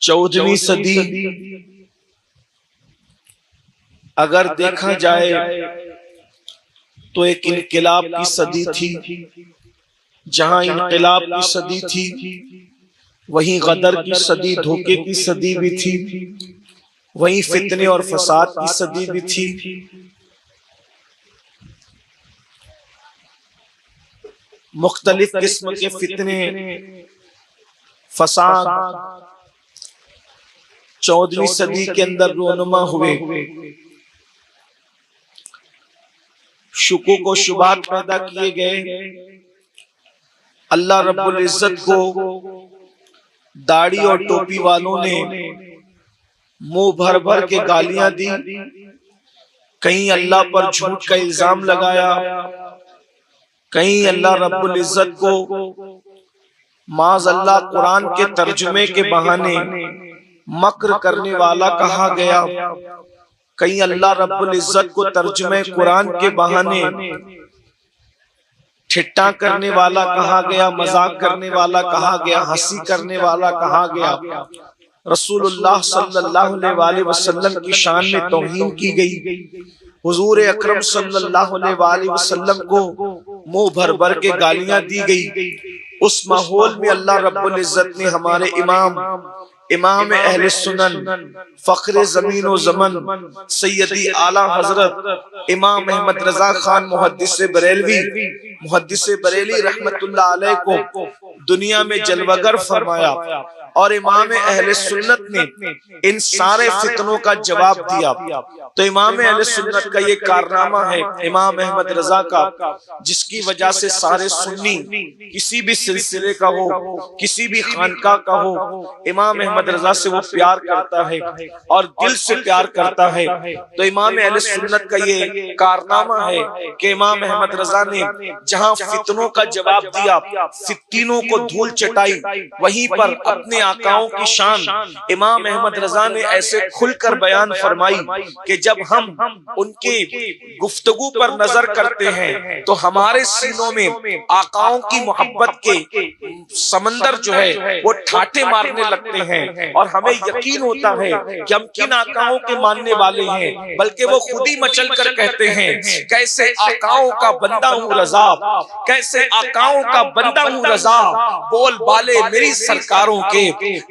14ویں صدی اگر دیکھا جائے تو ایک انقلاب کی صدی تھی. جہاں انقلاب کی صدی تھی وہیں غدر کی صدی، دھوکے کی صدی بھی تھی، وہیں فتنے اور فساد کی صدی بھی تھی. مختلف قسم کے فتنے، فساد 14ویں صدی کے اندر رونما ہوئے. شکوک و شبہات پیدا کیے گئے. اللہ رب العزت کو داڑھی اور ٹوپی والوں نے منہ بھر بھر کے گالیاں دی. کہیں اللہ پر جھوٹ کا الزام لگایا، کہیں اللہ رب العزت کو معاذ اللہ قرآن کے ترجمے کے بہانے مکر کرنے والا کہا گیا، کہیں اللہ رب العزت کو ترجمہ قرآن کے بہانے ٹھٹا کرنے والا کہا گیا، مذاق کرنے والا کہا گیا، ہنسی کرنے والا کہا گیا. رسول اللہ صلی اللہ علیہ وسلم کی شان میں توہین کی گئی. حضور اکرم صلی اللہ علیہ وسلم کو منہ بھر بھر کے گالیاں دی گئی. اس ماحول میں اللہ رب العزت نے ہمارے امام اہل سنن، فخر زمین و زمن، سیدی اعلی حضرت امام احمد رضا خان محدث بریلی رحمت اللہ علیہ کو دنیا میں جلوگر فرمایا. اور امام اہل سنت نے ان سارے فتنوں کا جواب دیا. تو امام اہل سنت کا یہ کارنامہ ہے امام احمد رضا کا، جس کی وجہ سے سارے سنی کسی بھی سلسلے کا ہو، کسی بھی خانقاہ کا ہو، امام احمد رضا سے وہ پیار کرتا ہے اور دل سے پیار کرتا ہے. تو امام اہل سنت کا یہ کارنامہ ہے کہ امام احمد رضا نے جہاں فتنوں کا جواب دیا، فتنوں کو دھول چٹائی، وہیں پر اپنے آقاؤں کی شان امام احمد رضا نے ایسے کھل کر بیان فرمائی کہ جب ہم ان کی گفتگو پر نظر کرتے ہیں تو ہمارے سینوں میں آقاؤں کی محبت کے سمندر جو ہے وہ ٹھاٹھے مارنے لگتے ہیں، اور ہمیں یقین ہوتا ہے کہ ہم کن آقاؤں کے ماننے والے ہیں. بلکہ وہ خود ہی مچل کر کہتے ہیں کیسے آقاؤں کا بندہ ہوں رضا، کیسے آقاؤں کا بندہ ہوں رضا، بول بالے میری سرکاروں کے،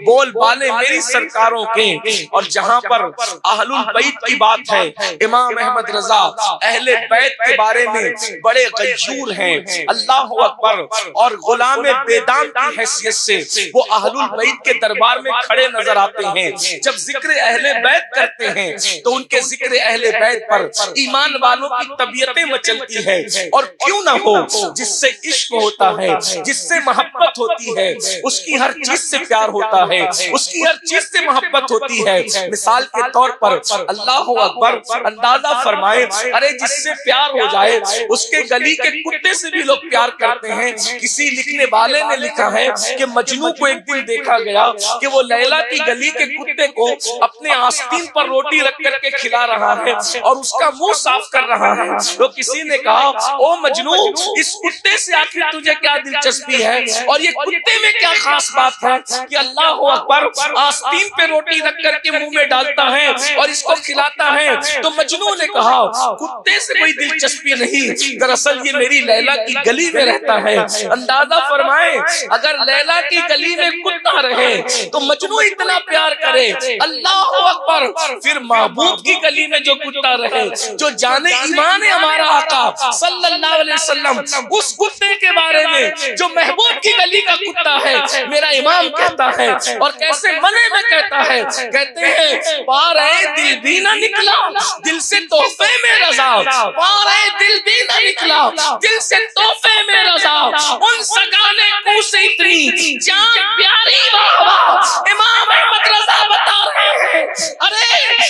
بول بالے میری سرکاروں کے. اور جہاں پر اہل البیت کی بات ہے، امام احمد رضا اہل بیت کے بارے میں بڑے غیور ہیں، اللہ اکبر، اور غلام بیدان کی حیثیت سے وہ اہل البیت کے دربار میں کھڑے نظر آتے ہیں. جب ذکر اہل بیت کرتے ہیں تو ان کے ذکر اہل بیت پر ایمان والوں کی طبیعتیں مچلتی ہے. اور کیوں نہ ہو، جس سے عشق ہوتا ہے، جس سے محبت ہوتی ہے، اس کی ہر چیز سے پیار ہوتا ہے، اس کی ہر چیز سے محبت ہوتی ہے. مثال کے طور پر اللہ اکبر، اندازہ فرمائے، ارے جس سے پیار ہو جائے اس کے گلی کے کتے سے بھی لوگ پیار کرتے ہیں. کسی لکھنے والے نے لکھا ہے کہ مجنوں کو ایک دن دیکھا گیا کہ وہ لیلا کی گلی کے کتے کو اپنے آستین پر روٹی رکھ کر کے کھلا رہا ہے اور اس کا منہ صاف کر رہا ہے. تو کسی نے کہا او مجنوں، اس کتے سے آخر تجھے کیا دلچسپی ہے، اور یہ کتے میں کیا خاص بات ہے کہ اللہ اکبر آستین پہ روٹی رکھ کر کے منہ میں ڈالتا ہے اور اس کو کھلاتا ہے. تو مجنوں نے کہا کتے سے کوئی دلچسپی نہیں، دراصل یہ میری لیلا کی گلی میں رہتا ہے. اندازہ فرمائے اگر لیلا کی گلی میں کتا رہے تو مجنوں اتنا پیار کرے، اللہ اکبر، پھر محبوب کی گلی میں جو کتا رہے، جو جانے ایمان ہے ہمارا آقا صلی اللہ علیہ وسلم، اس کتے کے بارے میں جو محبوب کی گلی کا کتا ہے، میرا امام کہتا ہے، اور کیسے منے میں کہتا ہے، کہتے ہیں پارے دل بھی نہ نکلا دل سے تحفے میں رضا، پارے دل بھی نہ نکلا دل سے تحفے میں رضا، ان سگانے کو سے اتنی جان پیاری واہ. امام احمد رضا بتا رہے ہیں ارے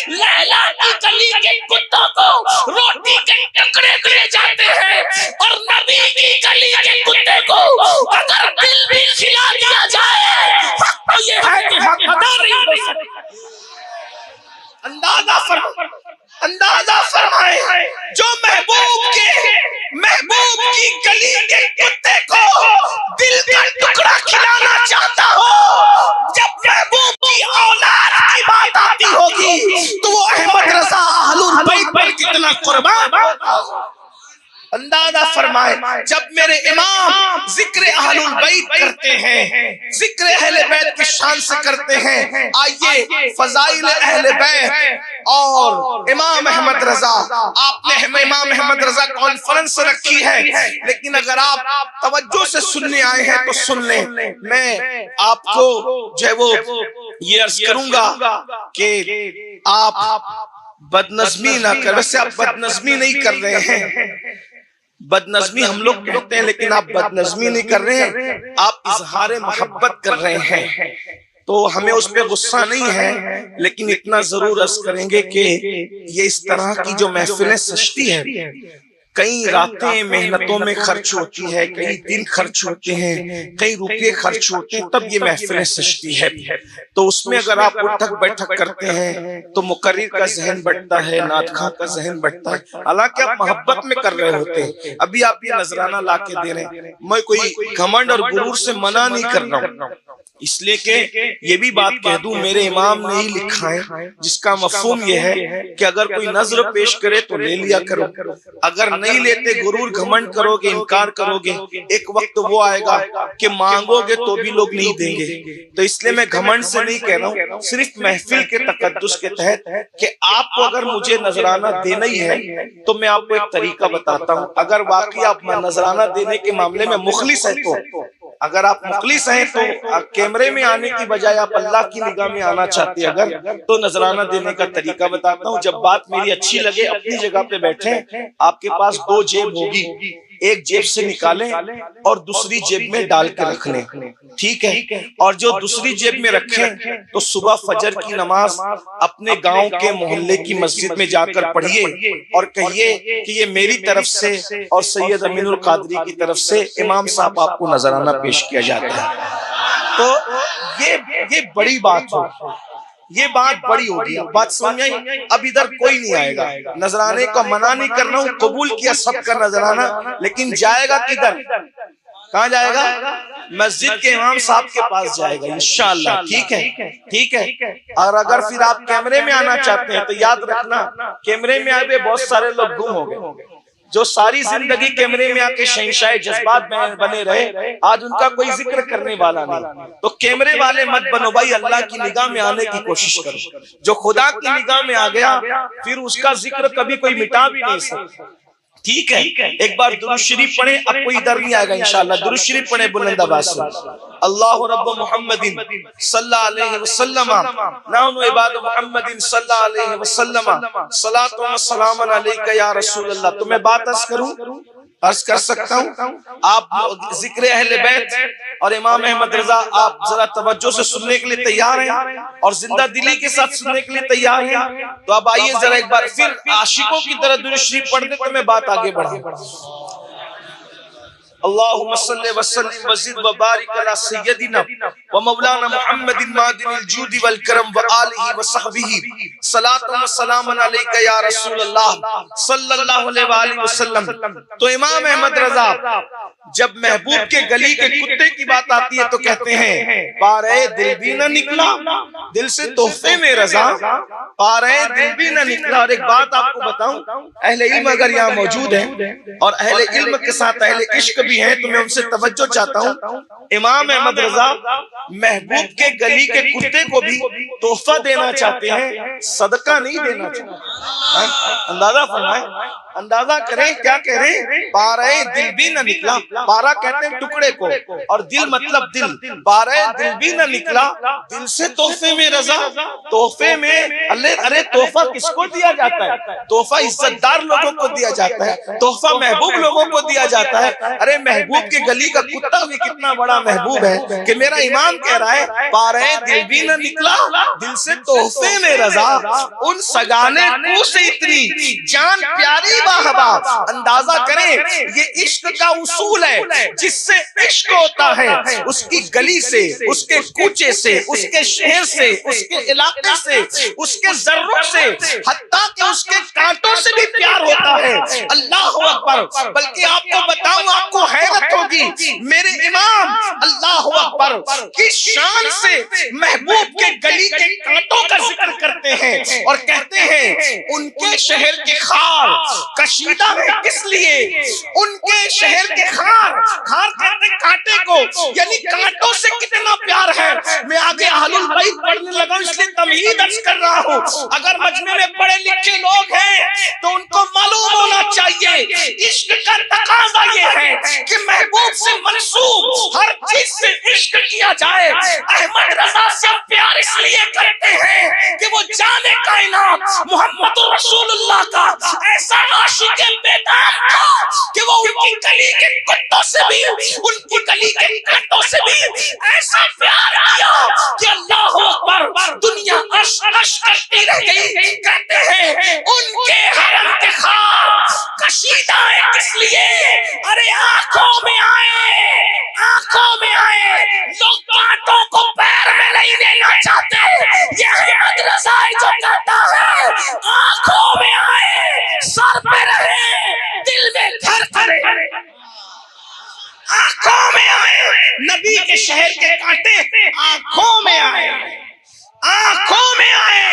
لیلا کی گلی کے کتوں کو روٹی کے ٹکڑے دیے جاتے ہیں، اور نبی کی گلی کے کتے کو اگر دل بھی کھلا دیا جائے تو یہ ہے کہ حق ادا نہیں ہو سکتا. اندازہ فرمائے جو محبوب کی گلی کے کتے کو دل کا ٹکڑا کھلانا چاہتا ہو، جب محبوب کی کتنا قربان ہوتا ہوں۔ اندازہ فرمائے جب میرے امام ذکر اہل البیت کرتے ہیں، ذکر اہل بیت کی شان سے کرتے ہیں، آئیے فضائل اہل بیت اور امام احمد رضا، آپ نے امام احمد رضا کانفرنس رکھی ہے، لیکن اگر آپ توجہ سے سننے آئے ہیں تو سن لیں۔ میں آپ کو جو ہے وہ یہ عرض کروں گا کہ آپ بدنظمی نہ کر، ویسے آپ بدنظمی نہیں کر رہے ہیں، بدنظمی ہم لوگ کہتے ہیں لیکن آپ بدنظمی نہیں کر رہے ہیں، آپ اظہار محبت کر رہے ہیں، تو ہمیں اس پہ غصہ نہیں ہے، لیکن اتنا ضرور عرض کریں گے کہ یہ اس طرح کی جو محفلیں سجتی ہے، کئی راتیں محنتوں میں خرچ ہوتی ہے، کئی دن خرچ ہوتے ہیں، کئی روپے خرچ ہوتے ہیں، تب یہ محفلیں سجتی ہے، تو اس میں اگر آپ اٹھک بیٹھک کرتے ہیں تو مقرر کا ذہن بڑھتا ہے، نعت خواں کا ذہن بڑھتا ہے، حالانکہ آپ محبت میں کر رہے ہوتے ہیں۔ ابھی آپ یہ نذرانہ لا کے دے رہے ہیں، میں کوئی گھمنڈ اور غرور سے منع نہیں کر رہا ہوں، اس لیے کہ یہ بھی بات کہہ دوں میرے امام نے ہی لکھا ہے، جس کا مفہوم یہ ہے کہ اگر کوئی نذر پیش کرے تو لے لیا کرو، اگر نہیں لیتے غرور گھمنڈ کرو گے، انکار کرو گے، ایک وقت وہ آئے گا کہ مانگو گے تو بھی لوگ نہیں دیں گے، تو اس لیے میں گھمنڈ سے نہیں کہہ رہا ہوں، صرف محفل کے تقدس کے تحت کہ آپ کو اگر مجھے نذرانہ دینا ہی ہے تو میں آپ کو ایک طریقہ بتاتا ہوں، اگر واقعی آپ نذرانہ دینے کے معاملے میں مخلص ہے تو، اگر آپ مخلص ہیں تو کیمرے میں آنے کی بجائے آپ اللہ کی نگاہ میں آنا چاہتے ہیں اگر، تو نذرانہ دینے کا طریقہ بتاتا ہوں۔ جب بات میری اچھی لگے اپنی جگہ پہ بیٹھیں، آپ کے پاس دو جیب ہوگی، ایک جیب سے نکالیں اور دوسری جیب میں ڈال کے رکھ لیں، ٹھیک ہے، اور جو دوسری جیب میں رکھیں تو صبح فجر کی نماز اپنے گاؤں کے محلے کی مسجد میں جا کر پڑھیے اور کہیے کہ یہ میری طرف سے اور سید امین القادری کی طرف سے امام صاحب آپ کو نذرانہ پیش کیا جاتا ہے، تو یہ بڑی بات ہو، یہ بات بڑی ہوگی، بات سمجھ آئی؟ اب ادھر کوئی نہیں آئے گا، نذرانے کا منع نہیں کر رہا ہوں، قبول کیا سب کا نذرانہ، لیکن جائے گا کدھر؟ کہاں جائے گا؟ مسجد کے امام صاحب کے پاس جائے گا انشاءاللہ، ٹھیک ہے، ٹھیک ہے۔ اور اگر پھر آپ کیمرے میں آنا چاہتے ہیں تو یاد رکھنا کیمرے میں آئے بہت سارے لوگ گم ہو گئے، جو ساری زندگی کیمرے میں آ کے شہنشاہ جذبات بنے رہے، آج ان کا کوئی ذکر کرنے والا نہیں، تو کیمرے والے مت بنو بھائی، اللہ کی نگاہ میں آنے کی کوشش کرو، جو خدا کی نگاہ میں آ گیا پھر اس کا ذکر کبھی کوئی مٹا بھی نہیں سکتا، ٹھیک ہے۔ ایک بار درود شریف پڑھیں، اب کوئی ادھر نہیں آئے گا انشاءاللہ، درود شریف پڑھیں بلند آواز سے، اللہ رب محمد صلی اللہ علیہ وسلم، نحن عباد محمد صلی اللہ علیہ وسلم، صلاۃ و سلام علیک یا رسول اللہ۔ تو میں بات عرض کر سکتا ہوں، آپ ذکر اہل بیت اور امام احمد رضا آپ ذرا توجہ سے سننے کے لیے تیار ہیں اور زندہ دلی کے ساتھ سننے کے لیے تیار ہیں، تو اب آئیے ذرا ایک بار پھر عاشقوں کی طرح درود شریف پڑھ دیں تو میں بات آگے بڑھاؤں۔ اللہم صلی وسلم وزد وبارک علی سیدنا ومولانا محمد معدن الجود والکرم وآلہ وصحبہ، صلاۃ و سلام علیک یا رسول اللہ صلی اللہ علیہ وآلہ وسلم۔ تو امام احمد رضا جب محبوب کے گلی کے کتے کی بات آتی ہے تو کہتے ہیں پارے دل بھی نہ نکلا دل سے تحفے میں رضا، پارے دل بھی نہ نکلا۔ اور ایک بات آپ کو بتاؤں، اہل علم اگر یہاں موجود ہیں اور اہل علم کے ساتھ اہل عشق بھی ہیں تو میں ان سے توجہ چاہتا ہوں، امام احمد رضا محبوب کے گلی کے کتے کو بھی تحفہ دینا چاہتے ہیں، صدقہ نہیں دینا چاہتے۔ اندازہ فرمائیں، اندازہ کریں کیا کہہ رہے ہیں، پارے دل بھی نہ نکلا، پارا کہتے ہیں ٹکڑے کو اور دل مطلب دل، پارے دل بھی نہ نکلا دل سے تحفے میں رضا۔ تحفے میں ارے تحفہ کس کو دیا جاتا ہے؟ تحفہ عزت دار لوگوں کو دیا جاتا ہے، تحفہ محبوب لوگوں کو دیا جاتا ہے۔ ارے محبوب کے گلی کا کتا بھی کتنا بڑا محبوب ہے کہ میرا امام کہہ رہا ہے پارے دل بھی نہ نکلا دل سے تحفے میں رضا، ان سگانے کو سے اتنی جان پیاری باہبا۔ اندازہ کریں یہ عشق کا اصول ہے، جس سے عشق ہوتا ہے اس کی گلی سے، اس کے کوچے سے، اس کے شہر سے، اس کے علاقے سے، اس کے ذروں سے، حتیٰ کہ اس کے کانٹوں سے بھی پیار ہوتا ہے۔ اللہ اکبر۔ بلکہ آپ کو بتاؤں، آپ کو حیرت ہوگی، میرے امام اللہ اکبر کس شان سے محبوب کے گلی کے کانٹوں کا ذکر کرتے ہیں، اور کہتے ہیں ان کے شہر کے خار کشیدہ ہے کس لیے؟ ان کے شہر کے خار کہتے کانٹے کو، یعنی کانٹوں سے کتنا پیار ہے۔ میں آگے اہل البیت پڑھنے لگا اس لیے تمہید عرض کر رہا ہوں۔ اگر مجمع میں پڑھے لکھے لوگ ہیں تو ان کو معلوم ہونا چاہیے عشق کا تقاضا یہ ہے کہ محبوب سے منسوب ہر چیز سے عشق کیا جائے۔ احمد رضا سے پیار اس لیے کرتے ہیں کہ وہ جان کائنات محمد رسول اللہ کا ایسا عاشق بیدار تھا کہ وہ ان کی گلی کے کتوں سے بھی، ان کی گلی کے کانٹوں سے بھی ایسا پیار کیا کہ اللہ اکبر دنیا عرش عرش کرتی رہ گئی۔ کہتے ہیں ان کے حرم کے خار کشیدہ ہے کس لیے؟ ارے آنکھوں میں آئے، آنکھوں میں آئے، لوگ کانٹوں کو پیر میں نہیں لینا چاہتے۔ یہ احمد رضا جو کہتا ہے آنکھوں میں آئے، سر پہ رہے، دل میں گھر کرے۔ آنکھوں میں آئے، نبی کے شہر کے کانٹے آنکھوں میں آئے، آنکھوں میں آئے،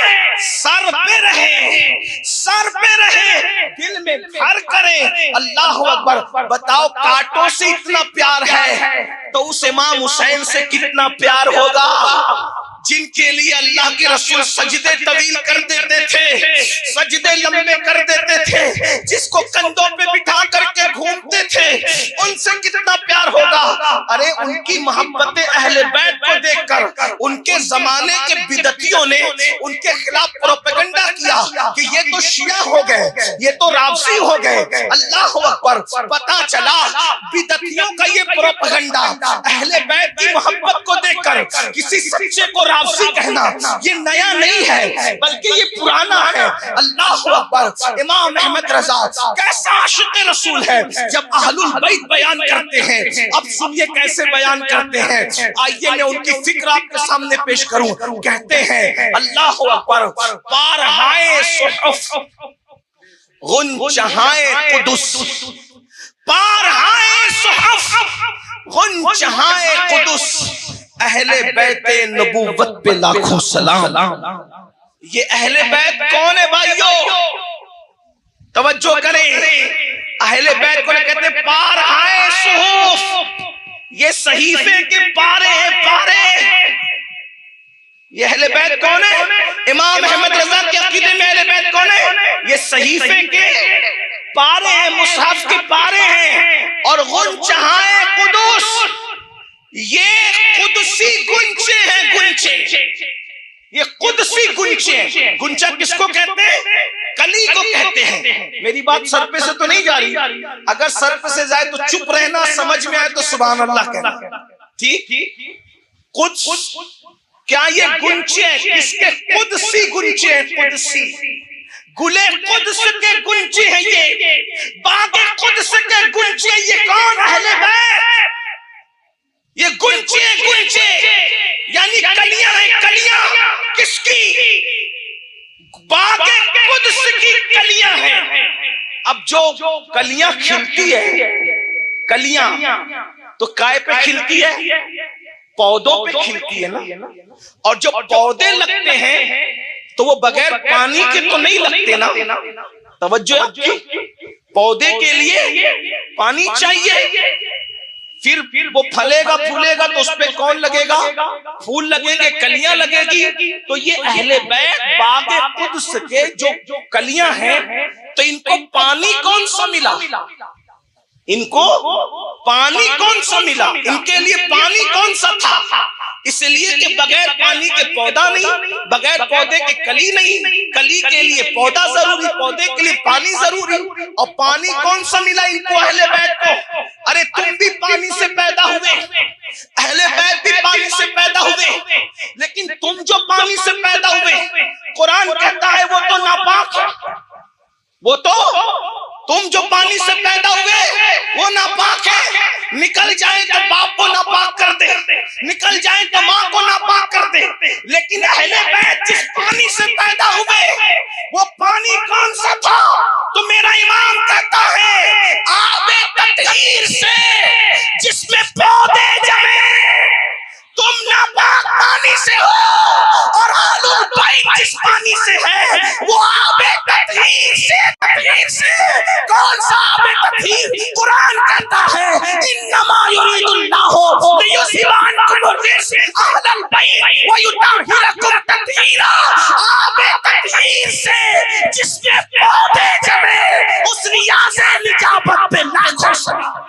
سر پہ رہے، سر پہ رہے، دل میں گھر کرے۔ اللہ اکبر۔ بتاؤ کانٹوں سے اتنا پیار ہے تو اس امام حسین سے کتنا پیار ہوگا جن کے لیے اللہ کے رسول سجدے طویل کر دیتے تھے، سجدے لمبے کر دیتے تھے، جس کو کندھوں پہ بٹھا کر کے گھومتے تھے، ان سے کتنا پیار ہوگا۔ ارے ان کی محبت اہل بیت کو دیکھ کر ان کے زمانے کے بدعتیوں نے ان کے خلاف پروپیگنڈا کیا کہ یہ تو شیعہ ہو گئے، یہ تو رافضی ہو گئے۔ اللہ اکبر۔ پتا چلا بدعتیوں کا یہ پروپیگنڈا اہل بیت کی محبت کو دیکھ کر کسی سچے کو رافضی کہنا یہ نیا نہیں ہے بلکہ یہ پرانا ہے۔ اللہ اکبر۔ امام احمد رضا کیسا عاشق رسول ہے جب اہل البیت بیان کرتے ہیں۔ اب سنیے کیسے بیان کرتے ہیں، آئیے میں ان کی فکر آپ کے سامنے پیش کروں۔ کہتے ہیں اللہ اکبر، پارہائے صحف غنچہائے قدس، پارہائے صحف غنچہائے قدس، اہل بیت نبوت پہ لاکھوں سلام۔ یہ اہل بیت کون ہے بھائیو؟ توجہ کریں، اہل بیت کو کہتے ہیں پارہائے صحف، یہ صحیفے کے پارے ہیں، پارے۔ یہ اہل بیت کون ہے؟ امام احمد رضا کے عقیدے میں اہل بیت کون ہے؟ یہ صحیفے کے پارے ہیں، مصحف کے پارے ہیں۔ اور غنچہائے قدس، یہ قدسی گنچے ہیں، گنچے، یہ قدسی گنچے۔ گنچا کس کو کہتے ہیں؟ کلی کو کہتے ہیں۔ میری بات سر پہ سے تو نہیں جا رہی، اگر سر پہ سے جائے تو چپ رہنا، سمجھ میں آئے تو سبحان اللہ کہنا، ٹھیک؟ قدس کیا یہ گنچے ہیں؟ کس کے؟ قدسی گنچے ہیں، قدسی گلے قدس کے گنچے ہیں، یہ باغ قدس کے گنچے۔ یہ کون؟ اہل بیت۔ یہ گنچے گنچے یعنی کلیاں ہیں، کلیاں کس کی؟ باغ قدس کی کلیاں ہیں۔ اب جو کلیاں کھلتی ہے، کلیاں تو کائے پہ کھلتی ہے؟ پودوں پہ کھلتی ہے نا۔ اور جو پودے لگتے ہیں تو وہ بغیر پانی کے تو نہیں لگتے نا۔ توجہ آپ کی، پودے کے لیے پانی چاہیے، پھر وہ پھلے گا پھولے گا تو اس پہ کون لگے گا؟ پھول لگیں گے، کلیاں لگے گی۔ تو یہ اہل بیت باغ قدس کے جو کلیاں ہیں تو ان کو پانی کون سا ملا؟ ان کو پانی کون سا ملا؟ ان کے لیے پانی کون سا تھا؟ اس لیے کہ بغیر پانی کے پودا نہیں، بغیر پودے کے کلی نہیں، کلی کے لیے پودا ضروری، پودے کے لیے پانی ضروری۔ اور پانی کون سا ملا ان کو؟ اہل بیت کو۔ ارے تم بھی پانی سے پیدا ہوئے، اہل بیت بھی پانی سے پیدا ہوئے، لیکن تم جو پانی سے پیدا ہوئے قرآن کہتا ہے وہ تو ناپاک ہے، وہ تو تم جو پانی سے پیدا ہوئے وہ ناپاک ہے۔ نکل جائیں تو باپ کو ناپاک کر دے، نکل جائیں تو ماں کو ناپاک کر دے، لیکن اہل بیت جس پانی سے پیدا ہوئے وہ پانی کون سا تھا؟ تو میرا امام کہتا ہے آب تطہیر سے جس میں پودے جمے، تم ناپاک پانی سے ہو اور اہل البیت جس پانی سے ہے وہ آب تطہیر سے، تطہیر سے کون سا آب تطہیر؟ قرآن کہتا ہے انما یرید اللہ لیذھب عنکم الرجس اہل البیت ویطہرکم تطہیرا۔ آب تطہیر سے جس میں پودے جمے اس ریاض نجابت پہ لاکھوں سلام۔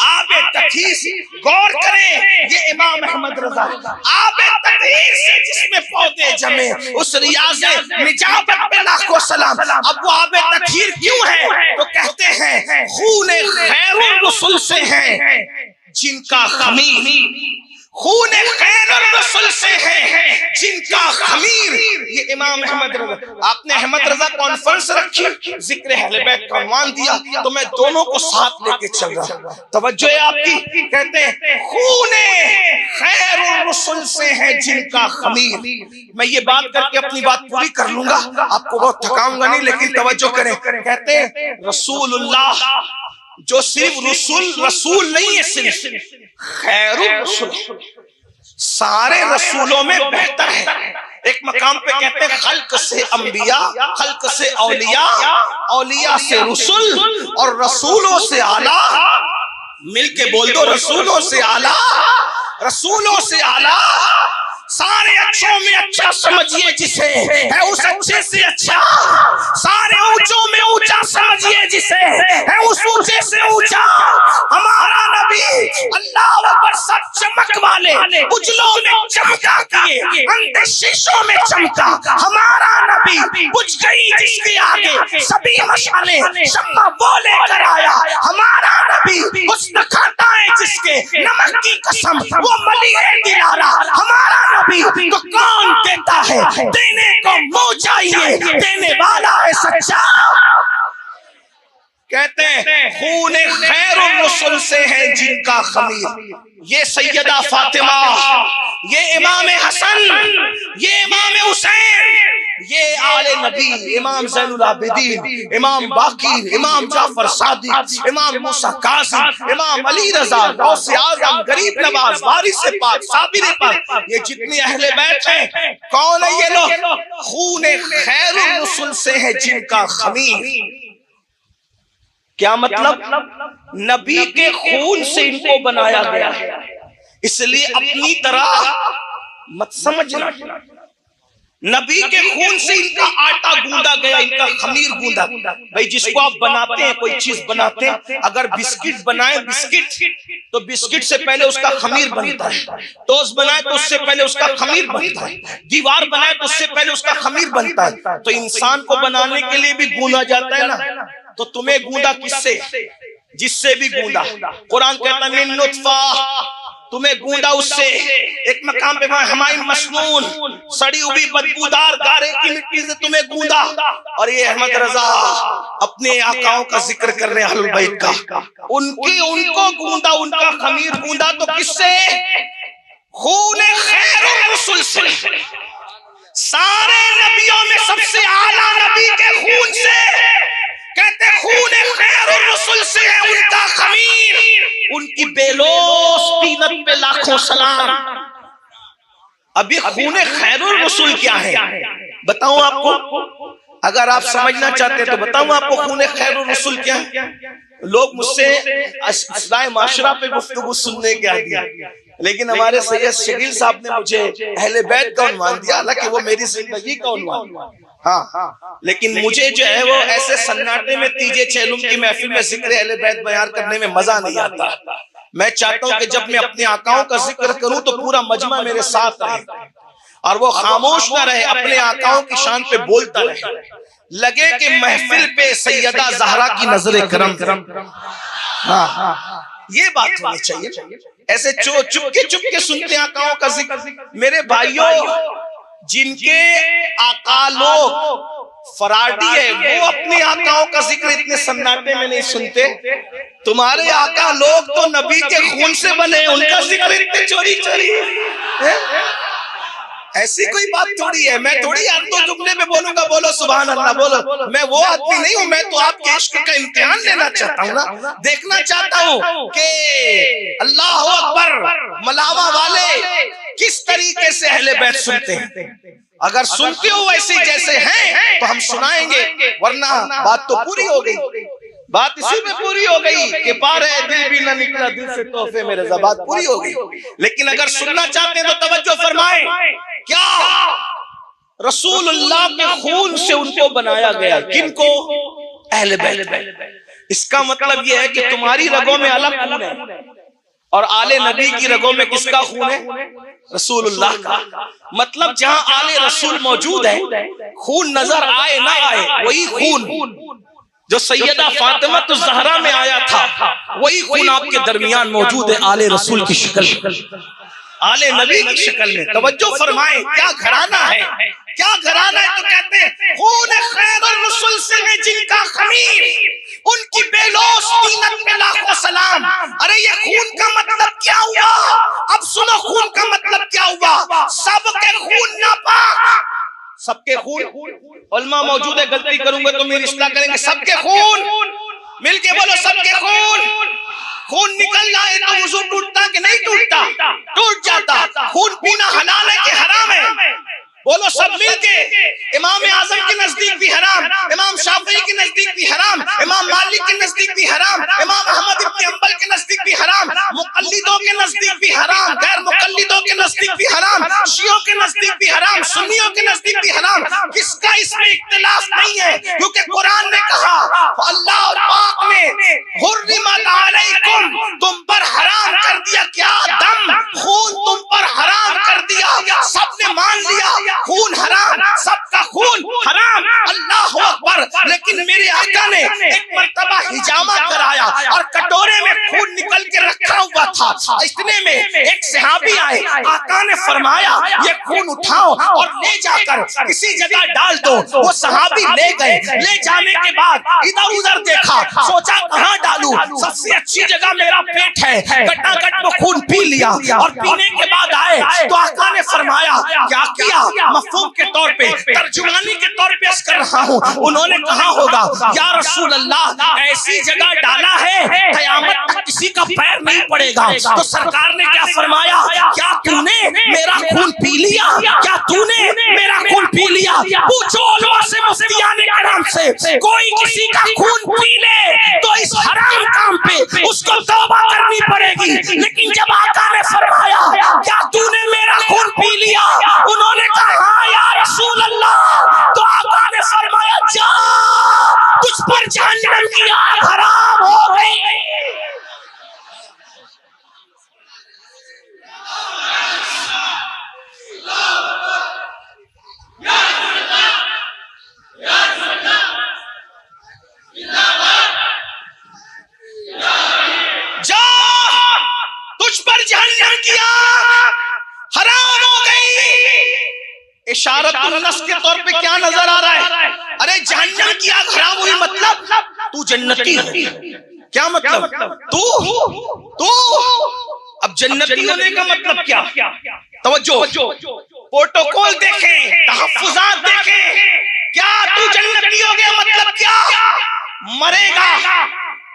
آب تطہیر سے، غور کریں یہ امام احمد رضا، آب تطہیر سے جس میں پودے جمے اس ریاض نجابت پہ لاکھوں سلام۔ اب وہ آب تطہیر کیوں ہے؟ تو کہتے ہیں خون خیر الرسل سے ہے جن کا خمیر، خون خیر الرسل سے ہے جن کا خمیر۔ یہ امام احمد رضا، آپ نے احمد رضا کانفرنس رکھی، ذکر اہل بیت کا عنوان دیا تو میں دونوں کو ساتھ لے کے چل رہا۔ توجہ ہے آپ کی، کہتے ہیں خون خیر الرسل سے ہے جن کا خمیر۔ میں یہ بات کر کے اپنی بات پوری کر لوں گا، آپ کو بہت تھکاؤں گا نہیں، لیکن توجہ کریں۔ کہتے ہیں رسول اللہ جو صرف رسول نہیں ہے، صرف خیر الرسل، سارے رسولوں میں بہتر ہے۔ ایک مقام پہ کہتے ہیں خلق سے انبیاء، خلق سے اولیاء، اولیاء سے رسول، اور رسولوں سے اعلیٰ۔ مل کے بول دو، رسولوں سے اعلیٰ، رسولوں سے اعلیٰ۔ سارے اچھوں میں اچھا سمجھیے جسے ہے اس اچھے سے اچھا، سارے اونچوں میں اونچا سمجھیے جسے ہے اس اونچے سے اونچا۔ ہمارا نبی اللہ اکبر سب چمک والے اجلوں میں چمکا کیے، اندھے شیشوں میں چمکا۔ ہمارا نبی بجھ گئی جس کے آگے سبھی مشعلیں، شمع وہ لے کر آیا۔ ہمارا نبی حسن کھاتا ہے جس کے، نمک کی قسم وہ ملیح دلارا۔ ہمارا نبی تو کون دیتا ہے، دینے کو منہ چاہیے، دینے والا ہے سچا۔ کہتے ہیں خون خیر الرسل سے ہے جن کا خمیر۔ یہ سیدہ فاطمہ، یہ امام حسن، یہ امام حسین، یہ آل نبی، امام زین العابدین، امام باقر، امام جعفر صادق، امام موسیٰ کاظم، امام علی رضا، غوث اعظم، غریب نواز، وارث پاک، صابر پاک، یہ جتنے اہل بیت ہیں کون ہے یہ لوگ؟ خون خیر الرسل سے ہے جن کا خمیر۔ کیا مطلب؟ نبی کے خون سے ان کو بنایا گیا ہے، اس لیے اپنی طرح مت سمجھنا۔ نبی کے خون سے ان کا آٹا گوندا گیا، ان کا خمیر گوندا۔ بھئی جس کو آپ بناتے ہیں، کوئی چیز بناتے ہیں، اگر بسکٹ بنائیں، بسکٹ تو بسکٹ سے پہلے اس کا خمیر بنتا ہے، ٹوسٹ بنائیں تو اس سے پہلے اس کا خمیر بنتا ہے، دیوار بنائیں تو اس سے پہلے اس کا خمیر بنتا ہے۔ تو انسان کو بنانے کے لیے بھی گوندا جاتا ہے نا، تو تمہیں گوندا کس سے؟ جس سے بھی گوندا۔ قرآن کہتا ہے من نطفہ، تمہیں گوندا اس سے۔ ایک مقام پہ ہمائن مسنون، سڑی ہوئی بدبودار گارے کی مٹی سے تمہیں گوندا۔ اور یہ احمد رضا اپنے آقاؤں کا ذکر کر رہے ہیں، اہل بیت کا، ان کو گوندا، ان کا خمیر گوندا تو کس سے؟ خون خیر الرسل سے۔ سارے نبیوں میں سب سے اعلیٰ نبی کے خون سے۔ کہتے خون خیر الرسل سے ہے ان کا خمیر، ان کی بیلوس طینت پہ لاکھوں سلام۔ اب یہ خون خیر الرسل کیا ہے بتاؤں آپ کو؟ اگر آپ سمجھنا چاہتے ہیں تو بتاؤں آپ کو خون خیر الرسل کیا ہے؟ لوگ مجھ سے اصلاح معاشرہ پہ گفتگو سننے کے عادی، لیکن ہمارے سید شکیل صاحب نے مجھے اہل بیت کا عنوان دیا، حالانکہ وہ میری زندگی کا عنوان، ہاں، لیکن مجھے جو ہے وہ ایسے سناٹے میں تیجے چہلم کی محفل میں ذکر اہل بیت بیان کرنے میں مزہ نہیں آتا۔ میں چاہتا ہوں کہ جب میں اپنے آقاؤں کا ذکر کروں تو پورا مجمع میرے ساتھ رہے اور وہ خاموش نہ رہے، اپنے آقاؤں کی شان پہ بولتا رہے، لگے کہ محفل پہ سیدہ زہرا کی نظر کرم۔ ہاں، یہ بات ہونی چاہیے۔ ایسے چپ کے سنتے آقاؤں کا ذکر۔ میرے بھائیوں، جن کے آقا لوگ فراڈی ہے وہ اپنے آقاؤں کا ذکر اتنے سناٹے میں نہیں سنتے۔ تمہارے آقا لوگ تو نبی کے خون سے بنے، ان کا ذکر اتنے چوری ایسی کوئی بات تھوڑی ہے۔ میں تھوڑی آپ تو جملے میں بولوں گا بولو سبحان اللہ بولو، میں وہ آدمی نہیں ہوں، میں تو آپ کے عشق کا امتحان لینا چاہتا ہوں نا، دیکھنا چاہتا ہوں کہ اللہ اکبر ملاوہ والے کس طریقے سے اہل بیت سنتے ہیں. اگر سنتے ہو ویسے جیسے ہیں تو ہم سنائیں گے، ورنہ بات تو پوری ہو گئی. بات اسی میں پوری ہو گئی کہ پارے دل بھی نہ نکلا دل سے تحفے میں رضا. بات پوری ہو گئی. لیکن اگر سننا چاہتے ہیں تو توجہ فرمائیں. کیا رسول اللہ کے خون سے ان کو بنایا گیا. کن کو؟ اہل بیت. اس کا مطلب یہ ہے کہ تمہاری رگوں میں الگ خون ہے اور آل نبی کی رگوں میں کس کا خون ہے؟ رسول اللہ کا. مطلب جہاں آل رسول موجود ہے، خون نظر آئے نہ آئے، وہی خون جو سیدہ فاطمہ الزہرا میں آیا تھا وہی خون آپ کے درمیان موجود ہے، آل رسول کی شکل میں، آل نبی کی شکل میں. توجہ فرمائیں. کیا گھرانہ ہے، کیا گھرانہ ہے. تو کہتے ہیں خون خیر الرسل سے ہے جن کا خمیر، ان کی بے لوث دینت میں لاکھوں سلام. ارے یہ خون کا مطلب کیا ہوا؟ اب سنو خون کا مطلب کیا ہوا. سب کے خون ناپاک، سب کے خون. علماء موجود ہے، غلطی کروں گے تو میری اصلاح کریں گے. سب کے خون، مل کے بولو سب کے خون. خون نکل جائے تو وضو ٹوٹتا کہ نہیں ٹوٹتا؟ ٹوٹ جاتا. خون پینا حلال ہے کہ حرام ہے؟ بولو سب مل کے. امام اعظم کے نزدیک بھی حرام، امام شافعی کے نزدیک بھی حرام، امام مالک کے نزدیک بھی حرام، امام احمد ابن حنبل کے نزدیک بھی حرام، مقلدوں کے نزدیک بھی حرام، غیر مقلدوں کے نزدیک بھی حرام، شیعوں کے نزدیک بھی حرام، سنیوں کے نزدیک بھی حرام. کس کا اس میں اختلاف نہیں ہے، کیونکہ قرآن نے کہا، اللہ پاک نے حرمت علیکم، تم پر حرام کر دیا. کیا؟ دم، خون تم پر حرام کر دیا. سب نے مان لیا خون حرام، سب کا خون حرام. اللہ اکبر. لیکن میرے آقا نے ایک مرتبہ حجامہ کرایا اور کٹورے میں خون نکل کے رکھا ہوا تھا. اتنے میں ایک صحابی آئے، آقا نے فرمایا یہ خون اٹھاؤ اور لے جا کر کسی جگہ ڈال دو. وہ صحابی لے گئے. لے جانے کے بعد ادھر ادھر دیکھا، سوچا کہاں ڈالوں، سب سے اچھی جگہ میرا پیٹ ہے. گٹا گٹ وہ خون پی لیا اور پینے کے بعد آئے تو آقا نے فرمایا کیا کیا؟ مفہوم کے طور پہ، ترجمانی کے طور پہ اس کر رہا ہوں. انہوں نے کہا ہوگا یا رسول اللہ ایسی جگہ ڈالا ہے قیامت تک کسی کا پیر نہیں پڑے گا. تو سرکار نے کیا فرمایا؟ کیا تو نے میرا خون پی لیا؟ کیا تو نے میرا خون پی لیا؟ پوچھو علماء سے، مفتیان کرام سے، کوئی کسی کا خون پی لے تو اس حرام کام پہ اس کو توبہ کرنی پڑے گی. لیکن جب آقا نے فرمایا کیا تو نے میرا خون پی لیا، انہوں نے کہا ہاں یا رسول اللہ، تو آقا نے فرمایا جا، تجھ پر جہنم کی آگ حرام ہو گئی. جا، تجھ پر جہنم کی آگ حرام ہو گئی. اشارت النص کے طور پہ کیا نظر آ رہا ہے؟ ارے جہنم کی آگ حرام ہوئی مطلب تو جنتی ہے. کیا مطلب؟ تو اب جنتی ہونے کا مطلب کیا؟ توجہ، پروٹوکول دیکھیں، تحفظات دیکھیں. کیا تو جنتی ہو گیا مطلب کیا؟ مرے گا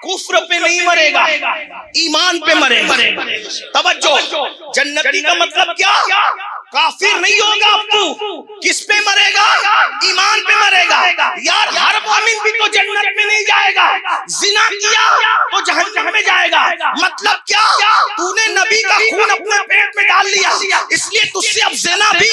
کفر پہ نہیں مرے گا، ایمان پہ مرے گا. توجہ، جنتی کا مطلب کیا؟ کافر نہیں ہوگا. اب تو کس پہ مرے گا؟ ایمان پہ مرے گا. یار ہر مومن بھی تو جنت میں نہیں جائے گا. زنا کیا تو جہنم میں جائے گا. مطلب کیا؟ تو نے نبی کا خون اپنے پیٹ میں ڈال لیا، اس لیے تجھ سے اب زنا بھی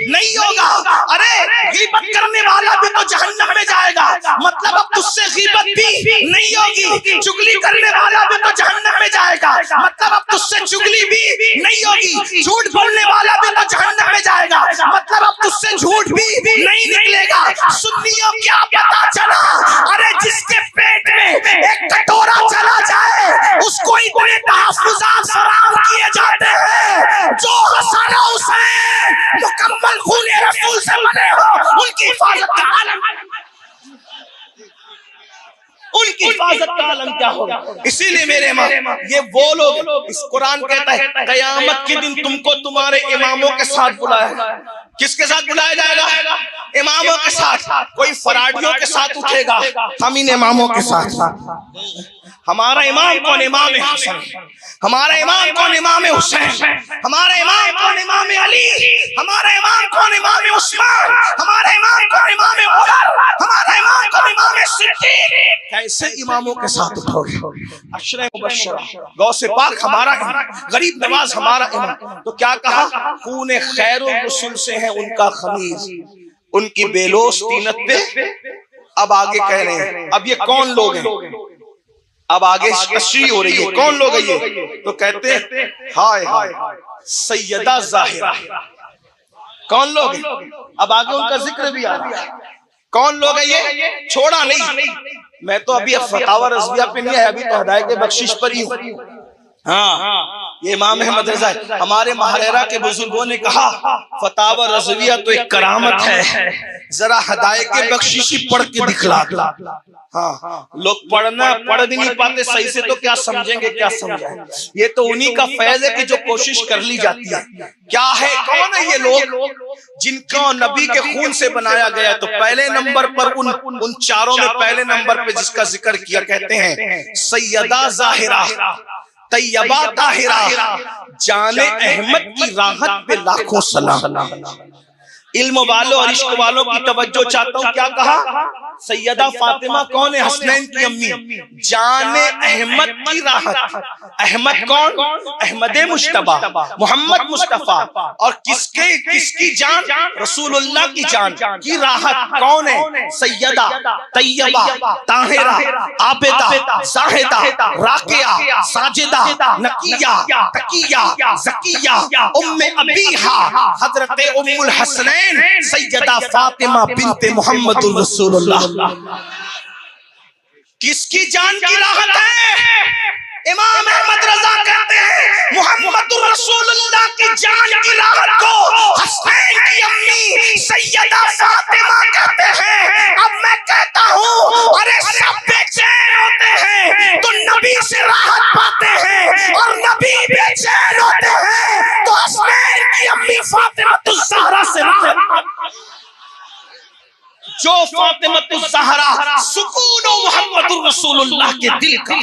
نہیں ہوگا. ارے غیبت کرنے والا بھی تو جہنم میں جائے گا، مطلب اب تجھ سے غیبت بھی نہیں ہوگی. چگلی کرنے والا بھی تو جہنم میں جائے گا، مطلب اب تجھ سے چگلی بھی نہیں ہوگی. جھوٹ بولنے والا بھی تو جہنم میں جائے گا، مطلب اب تجھ سے جھوٹ بھی نہیں نکلے گا. سنیوں کیا پتا چلا؟ ارے جس کے پیٹ میں ایک کٹورا چلا جائے اس کو اتنے تحفظات فراہم کیے جاتے ہیں. جو حسن حسین مکمل خون رسول سے مرے ہو ان کی حفاظت کا عالم، ان کی حفاظت کا عالم کیا ہوگا. اسی لیے میرے ماں یہ وہ لوگ، اس قرآن کہتا ہے قیامت کے دن تم کو تمہارے اماموں کے ساتھ بلایا. کس کے ساتھ بلایا جائے گا؟ اماموں کے ساتھ، کوئی فراڈیوں کے ساتھ اٹھے گا، ہم ان اماموں کے ساتھ۔ ہمارا امام کون؟ امام حسن۔ ہمارا امام کون؟ امام حسین۔ ہمارا امام کون؟ امام علی۔ ہمارا امام کون؟ امام عثمان۔ ہمارا امام کون؟ امام عمر۔ ہمارا امام کون؟ امام صدیق۔ کیسے اماموں کے ساتھ اٹھو گے؟ عشرہ مبشرہ، غوث پاک ہمارا امام، غریب نواز ہمارا امام۔ تو کیا کہا؟ خون خیر الرسل سے ہے ان کا خمیر، ان کی بیلوس طینت پہ۔ اب آگے کہہ رہے ہیں اب یہ کون لوگ ہیں؟ اب آگے تشریح ہو رہی ہے کون لوگ ہیں یہ؟ تو کہتے ہیں ہائے ہائے سیدہ ظاہرہ۔ کون لوگ ہیں؟ اب آگے ان کا ذکر بھی آ رہا ہے۔ کون لوگ ہیں یہ؟ چھوڑا نہیں، میں تو ابھی فتاوی رضویہ پہ نہیں ہے، ابھی تو ہدایت بخشش پر ہی ہوں۔ ہاں یہ امام احمد رضا ہے۔ ہمارے محررہ کے بزرگوں نے کہا فتاوی رضویہ تو ایک کرامت ہے، ذرا ہدایت بخششی پڑھ کے دکھلا دو۔ ہاں لوگ پڑھ بھی نہیں پاتے صحیح سے، تو کیا سمجھیں گے کیا سمجھائیں؟ یہ تو انہی کا فیض ہے کہ جو کوشش کر لی جاتی ہے۔ کیا ہے؟ کون ہے یہ لوگ جن کو نبی کے خون سے بنایا گیا؟ تو پہلے نمبر پر ان چاروں میں پہلے نمبر پہ جس کا ذکر کیا کہتے ہیں سیدہ ظاہرہ، طیبہ طاہرہ، جان احمد کی راحت پہ لاکھوں سلام۔ علم والوں اور عشق والوں کی توجہ چاہتا ہوں، کیا کہا؟ سیدہ فاطمہ کون ہے؟ حسنین کی امی، جان احمد کی راحت۔ احمد کون؟ احمد مجتبیٰ، محمد مصطفیٰ۔ اور کس کی جان؟ رسول اللہ کی جان کی راحت کون ہے؟ سیدہ طیبہ طاہرہ عابدہ زاہدہ راکعہ ساجدہ نقیہ تقیہ زکیہ ام ابیہا حضرت ام الحسنین سیدہ فاطمہ بنت محمد رسول اللہ۔ کس کی جان کی راحت ہے؟ امام احمد رضا کہتے ہیں محمد رسول اللہ کی جان کی راحت کو حسنین کی امی سیدہ فاطمہ کہتے ہیں۔ اب میں کہتا ہوں ارے سب بے چین ہوتے ہیں تو نبی سے راحت پاتے ہیں، اور نبی بے چین ہوتے ہیں تو حسنین کی امی فاطمہ الزہرا سے راحت۔ جو فاطمہ الزہرا سکون و محمد رسول اللہ کے دل کا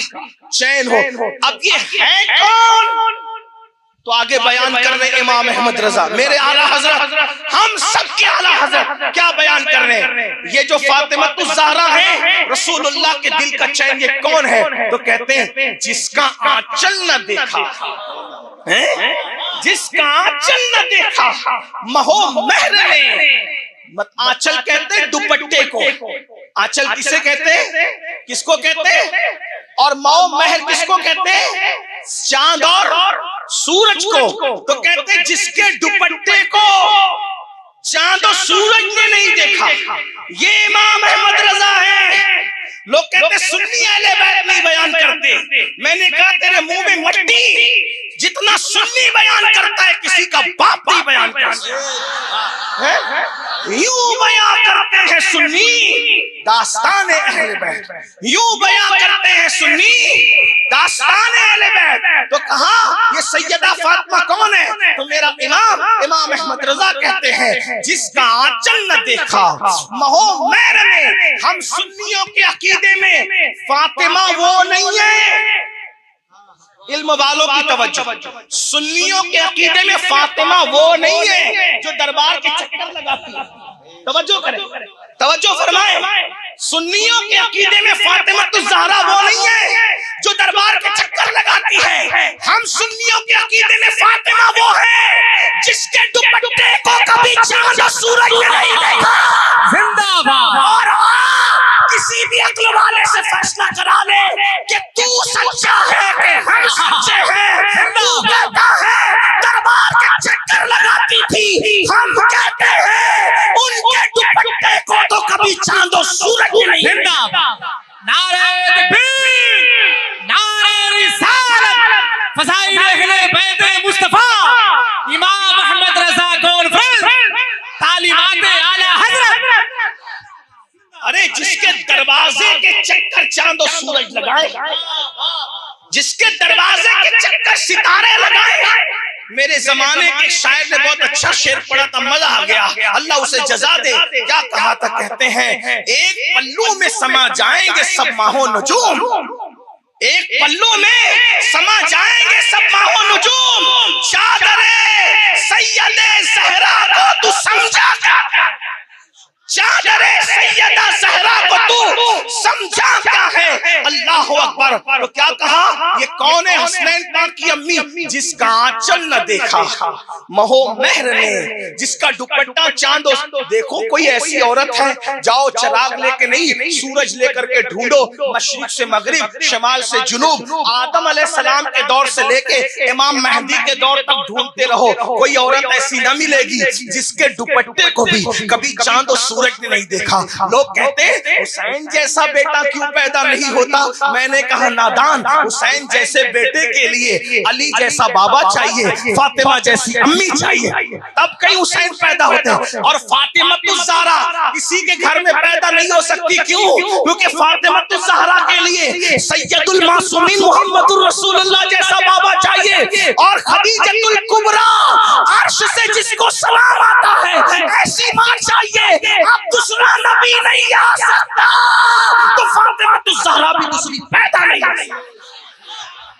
چین ہو۔ اب یہ ہے کون؟ تو آگے بیان کر رہے ہیں امام احمد رضا، میرے اعلیٰ حضرت، ہم سب کے اعلیٰ حضرت کیا بیان کر رہے ہیں؟ یہ جو فاطمہ الزہرا ہے رسول اللہ کے دل کا چین، یہ کون ہے؟ تو کہتے ہیں جس کا آنچل نہ دیکھا، جس کا آنچل نہ دیکھا مہو مہر نے۔ آنچل کہتے ہیں دوپٹے کو، آنچل کسے کہتے ہیں؟ کس کو کہتے ہیں؟ اور مو مہر کس کو کہتے ہیں؟ چاند اور سورج کو۔ تو کہتے ہیں جس کے دوپٹے کو چاند اور سورج نے نہیں دیکھا، یہ امام احمد رضا ہے۔ لوگ کہتے ہیں سنی اہل بیت نہیں بیان کرتے، میں نے کہا تیرے منہ میں مٹی، جتنا سنی بیان کرتا ہے کسی کا باپ نہیں بیان کرتا۔ یوں بیان کرتے ہیں سنی داستان اہل بیت، یوں بیان کرتے ہیں سنی داستان اہل بیت۔ تو کہا یہ سیدہ فاطمہ کون ہے؟ تو میرا امام احمد رضا کہتے ہیں جس کا آنچل نہ دیکھا مہو مہر نے۔ ہم سنیوں کے عقیدے میں فاطمہ وہ نہیں ہے، علم والوں کی توجہ، سنیوں کے عقیدے میں فاطمہ وہ نہیں ہے جو دربار کے چکر لگاتی ہے۔ توجہ کریں، توجہ فرمائیں، سنیوں کے عقیدے میں فاطمہ الزہرا وہ نہیں ہے جو دربار کے چکر لگاتی ہے۔ ہم سنیوں کے عقیدے میں فاطمہ وہ ہے جس کے دوپٹے کو کبھی چاند اور سورج نے نہیں دیکھا۔ زندہ باد۔ اور کسی بھی عقل والے سے فیصلہ کرا لے کہ تو سچا ہے کہ ہم سچے ہیں۔ تو کہتا ہے دربار کے چکر لگاتی تھی، ہم کہتے ہیں ان کے دوپٹے کو تو کبھی چاند و سورج نہیں۔ زندہ باد۔ نعرہ تکبیر، نعرہ رسالت، فضائل اہل بیت مصطفیٰ، امام احمد رضا کانفرنس، تعلیمات اعلیٰ حضرت۔ ارے جس کے دروازے کے چکر چاند و سورج لگائے، جس کے دروازے کے چکر ستارے لگائے، میرے زمانے کے شاعر نے بہت اچھا شعر پڑھا تھا، مزہ آ گیا، اللہ اسے جزا دے۔ کیا کہا تھا؟ کہتے ہیں ایک پلو میں سما جائیں گے سب ماہ و نجوم، ایک پلو میں سما جائیں گے سب ماہ و نجوم، چادر سید زہرا کو تو سمجھا کیا؟ چادر سیدہ زہرا کو تو سمجھا کیا ہے؟ اللہ اکبر۔ تو کیا کہا؟ یہ کون ہے؟ حسنین پاک کی امی، جس کا آنچل نہ دیکھا مہو مہر نے، جس کا دوپٹہ چاند۔ دیکھو کوئی ایسی عورت ہے، جاؤ چراغ لے کے نہیں، سورج لے کر کے ڈھونڈو، مشرق سے مغرب، شمال سے جنوب، آدم علیہ السلام کے دور سے لے کے امام مہدی کے دور تک ڈھونڈتے رہو، کوئی عورت ایسی نہ ملے گی جس کے دوپٹے کو بھی کبھی چاند و سورج نے نہیں دیکھا۔ لوگ کہتے ہیں حسین جیسا بیٹا کیوں پیدا نہیں ہوتا؟ میں نے کہا نادان، حسین جیسے بیٹے کے لیے علی جیسا بابا چاہیے، فاطمہ جیسی امی چاہیے، تب کئی حسین پیدا ہوتے ہیں۔ اور فاطمہ الزہرا کسی کے گھر میں پیدا نہیں ہو سکتی، کیوں؟ کیونکہ فاطمہ الزہرا کے لیے سید المعصومین محمد الرسول اللہ جیسا بابا چاہیے، اور خدیجہ الکبریٰ عرش سے جس کو سلام آتا ہے ایسی ماں چاہیے۔ اب دوسرا نبی نہیں آ سکتا تو فاطمہ الزہرا بھی دوسری پیدا نہیں ہو سکتی،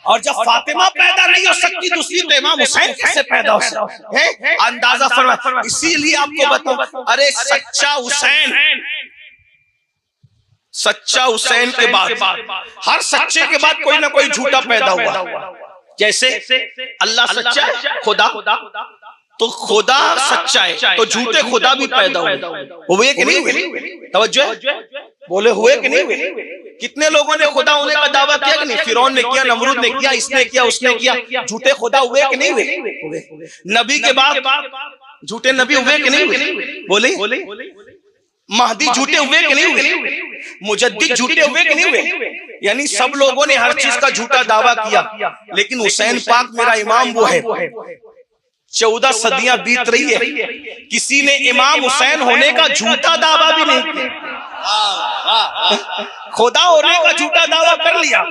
اور جب فاطمہ پیدا نہیں ہو سکتی دوسری تو امام حسین کیسے پیدا ہو سکتے ہیں؟ اندازہ فرمائیں۔ اسی لیے آپ کو بتاؤں، ارے سچا حسین کے بعد ہر سچے کے بعد کوئی نہ کوئی جھوٹا پیدا ہوا۔ جیسے اللہ سچا ہے، خدا تو خدا سچا ہے، تو جھوٹے خدا بھی پیدا ہوئے کہ نہیں ہوئے؟ توجہ بولے ہوئے کہ نہیں ہوئے؟ کتنے لوگوں نے خدا ہونے کا دعویٰ کیا کہ نہیں؟ فرعون نے کیا، نمرود نے کیا، اس نے کیا، اس نے کیا۔ جھوٹے خدا ہوئے کہ نہیں ہوئے؟ نبی کے بعد جھوٹے نبی ہوئے کہ نہیں ہوئے؟ بولے مہدی جھوٹے ہوئے کہ نہیں ہوئے؟ مجدد جھوٹے ہوئے کہ نہیں ہوئے؟ یعنی سب لوگوں نے ہر چیز کا جھوٹا دعویٰ کیا، لیکن حسین پاک میرا امام وہ ہے۔ 14 صدیاں بیت رہی ہے، کسی نے امام حسین ہونے کا جھوٹا دعویٰ بھی نہیں کیا۔ خدا ہونے کا جھوٹا دعویٰ کر لیا،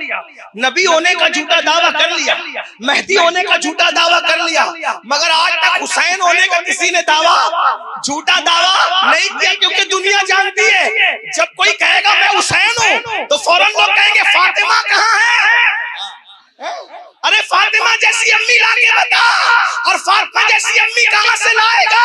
نبی ہونے کا جھوٹا دعویٰ کر لیا، مہدی ہونے کا جھوٹا دعویٰ کر لیا، مگر آج تک حسین ہونے کا کسی نے جھوٹا دعویٰ نہیں کیا، کیونکہ دنیا جانتی ہے جب کوئی کہے گا میں حسین ہوں تو فوراً لوگ کہیں گے فاطمہ کہاں ہے؟ ارے فاطمہ جیسی امی لا کے بتا، اور فاطمہ جیسی امی کہاں سے لائے گا؟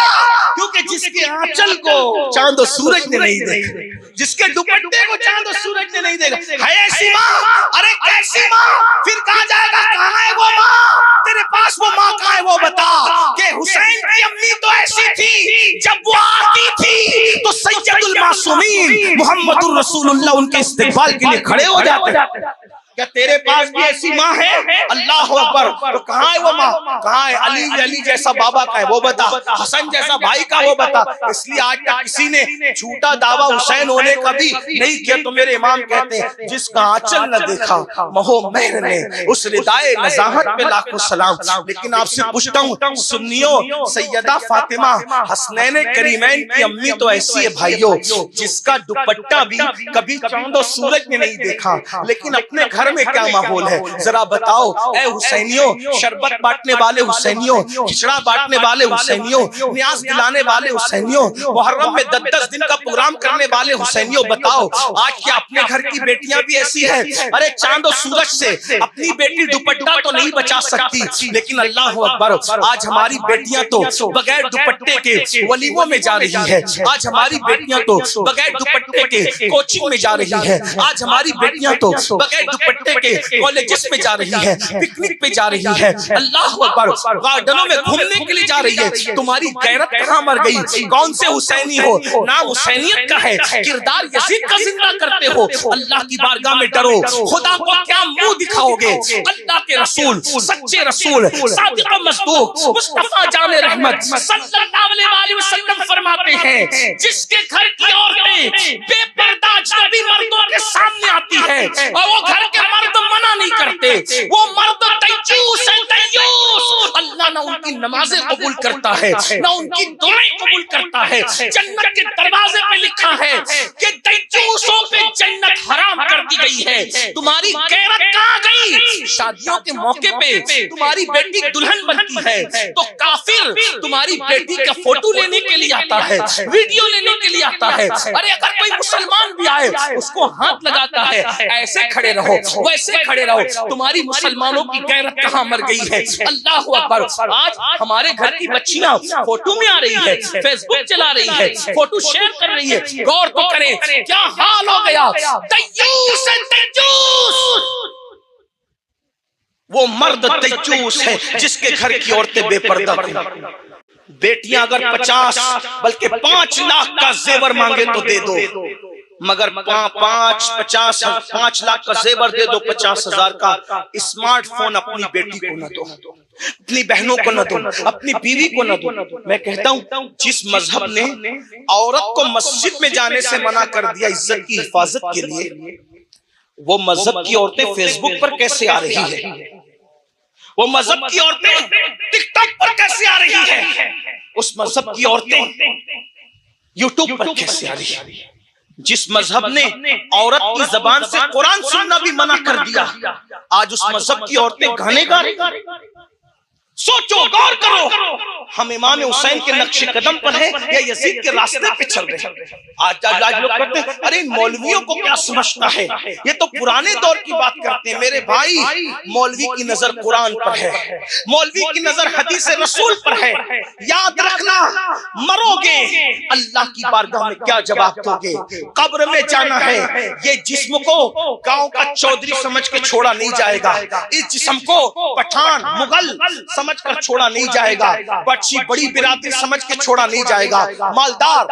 کیونکہ جس کے آنچل کو چاند و سورج نے نہیں دیکھا، جس کے دوپٹے کو چاند و سورج نے نہیں دیکھا، ہے ایسی ماں؟ ارے کیسی ماں؟ پھر کہا جائے گا کہاں ہے وہ ماں؟ تیرے پاس وہ ماں کہاں ہے وہ بتا۔ کہ حسین کی امی تو ایسی تھی، جب وہ آتی تھی تو سید المعصومین محمد الرسول اللہ ان کے استقبال کے لیے کھڑے ہو جاتے۔ کیا تیرے پاس بھی ایسی ماں ہے؟ اللہ اکبر۔ تو کہاں ہے وہ ماں؟ کہاں ہے؟ علی جیسا بابا کا ہے وہ بتا، حسن جیسا بھائی کا وہ بتا۔ اس لیے آج تک کسی نے جھوٹا دعویٰ حسین ہونے کا بھی نہیں کیا۔ تو میرے امام کہتے ہیں جس کا آنچل نہ دیکھا مہو مہر نے، اس ردائے نزاہت پہ لاکھوں سلام۔ لیکن آپ سے پوچھتا ہوں سنیوں، سیدہ فاطمہ حسنین کریمین کی امی تو ایسی ہے بھائیوں، جس کا دوپٹہ بھی کبھی چاند و سورج نے نہیں دیکھا، لیکن اپنے گھر میں کیا ماحول ہے ذرا بتاؤ۔ اے حسینیوں، شربت بانٹنے والے حسینیوں، کھچڑا بانٹنے والے حسینیوں، نیاز دلانے والے حسینیوں، محرم میں 10 دن کا پروگرام کرنے والے حسینیوں، بتاؤ آج کیا اپنے گھر کی بیٹیاں بھی ایسی ہیں؟ ارے چاند و سورج سے اپنی بیٹی دوپٹہ تو نہیں بچا سکتی، لیکن اللہ اکبر آج ہماری بیٹیاں تو بغیر دوپٹے کے ولیموں میں جا رہی ہے، آج ہماری بیٹیاں تو بغیر دوپٹے کے کوچنگ میں جا رہی ہے، آج ہماری بیٹیاں تو بغیر دوپٹے کے کالجز میں جا رہی ہے، پکنک پہ جا رہی ہے، اللہ اکبر گارڈنوں میں گھومنے کے لیے جا رہی ہے۔ تمہاری غیرت کہاں مر گئی؟ کون سے حسینی ہو؟ نام حسینیت کا ہے، کردار یزید کا زندہ کرتے ہو۔ اللہ کی بارگاہ میں ڈرو، خدا کو کیا منہ دکھاؤ گے؟ اللہ کے رسول، سچے رسول، صادق و مصدوق، مصطفیٰ جان رحمت صلی اللہ علیہ وسلم فرماتے ہیں جس کے گھر کی عورتیں بے پردہ اجنبی مردوں کے سامنے آتی ہے اور وہ گھر کے مرد منع نہیں کرتے، وہ مرد دیوس ہے، دیوس، اللہ نہ ان کی نمازیں قبول کرتا ہے نہ ان کی دعائیں قبول کرتا ہے۔ جنت کے دروازے پہ لکھا ہے کہ دیوسوں پہ جنت حرام کر دی گئی ہے۔ تمہاری غیرت کہاں گئی؟ شادیوں کے موقع پہ تمہاری بیٹی دلہن بنتی ہے تو کافر تمہاری بیٹی کا فوٹو لینے کے لیے آتا ہے، ویڈیو لینے کے لیے آتا ہے۔ ارے اگر کوئی مسلمان بھی آئے اس کو ہاتھ لگاتا ہے، ایسے کھڑے رہو ویسے کھڑے رہو۔ تمہاری مسلمانوں کی غیرت کہاں مر گئی ہے؟ اللہ اکبر۔ آج ہمارے گھر کی بچیاں فوٹو میں آ رہی ہے، فیس بک چلا رہی ہے، فوٹو شیئر کر رہی ہے، غور تو کریں کیا حال ہو گیا۔ دیوس ہے، دیوس، وہ مرد دیوس ہے جس کے گھر کی عورتیں بے پردہ ہیں۔ بیٹیاں اگر 50 بلکہ 5 لاکھ کا زیور مانگے تو دے دو، مگر 5 لاکھ کا زیور دے دو، 50,000 کا اسمارٹ فون اپنی بیٹی کو نہ دو، اپنی بہنوں کو نہ دو، اپنی بیوی کو نہ دو۔ میں کہتا ہوں جس مذہب نے عورت کو مسجد میں جانے سے منع کر دیا عزت کی حفاظت کے لیے، وہ مذہب کی عورتیں فیس بک پر کیسے آ رہی ہے؟ وہ مذہب کی عورتیں ٹک ٹاک پر کیسے آ رہی ہے؟ اس مذہب کی عورتیں یوٹیوب پر کیسے آ رہی ہے؟ جس مذہب نے عورت کی زبان سے قرآن سننا بھی منع کر دیا، آج اس مذہب کی عورتیں گانے گا رہی۔ سوچو، غور کرو، ہم امام حسین کے نقش قدم پر ہیں یا یزید کے راستے پہ چل رہے ہیں؟ آج لوگ کہتے ہیں ارے مولویوں کو کیا سمجھتا ہے، یہ تو پرانے دور کی بات کرتے ہیں۔ میرے بھائی، مولوی کی نظر قرآن پر ہے، مولوی کی نظر حدیث رسول پر ہے۔ یاد رکھنا، مرو گے اللہ کی بارگاہ میں کیا جواب دو گے؟ قبر میں جانا ہے، یہ جسم کو گاؤں کا چودھری سمجھ کے چھوڑا نہیں جائے گا، اس جسم کو پٹھان مغل سمجھ کر چھوڑا نہیں جائے گا، بچی بڑی برادری سمجھ کے چھوڑا نہیں جائے گا، مالدار